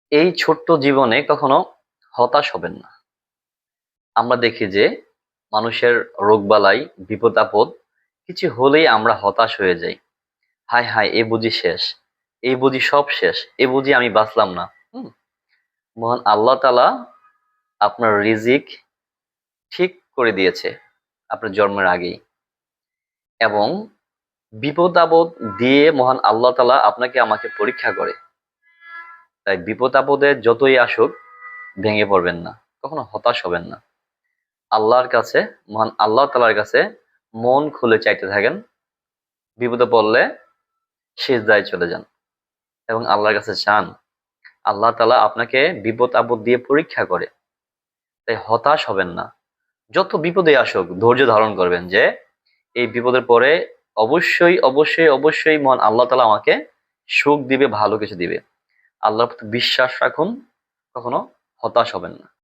এই ছোট্ট জীবনে কখনো হতাশ হবেন না। আমরা দেখি যে মানুষের রোগবালাই, বিপদ-আপদ কিছু হলেই আমরা হতাশ হয়ে যাই। হায়, হায় এ বুঝি শেষ। এই বুঝি সব শেষ। এ বুঝি আমি বাঁচলাম না। হুম? মহান আল্লাহ তাআলা আপনার রিজিক ঠিক করে দিয়েছে আপনার জন্মের আগেই। এবং বিপদ-আপদ দিয়ে মহান আল্লাহ তাআলা আপনাকে আমাকে পরীক্ষা করে। তাই বিপদ-আপদে যতই আসুক ভেঙে পড়বেন না। কখনো হতাশ হবেন না। আল্লাহর কাছে, মহান আল্লাহ তাআলার কাছে মন খুলে চাইতে থাকেন। বিপদে পড়লে সিজদায় চলে যান এবং আল্লাহর কাছে চান। আল্লাহ তাআলা আপনাকে বিপদ-আপদ দিয়ে পরীক্ষা করে। তাই হতাশ হবেন না। যত বিপদে আসুক ধৈর্য ধারণ করবেন যে এই বিপদের পরে অবশ্যই মহান আল্লাহ তাআলা আমাকে সুখ দিবে, ভালো কিছু দিবে। আল্লাহর প্রতি বিশ্বাস রাখুন, কখনো হতাশ হবেন না।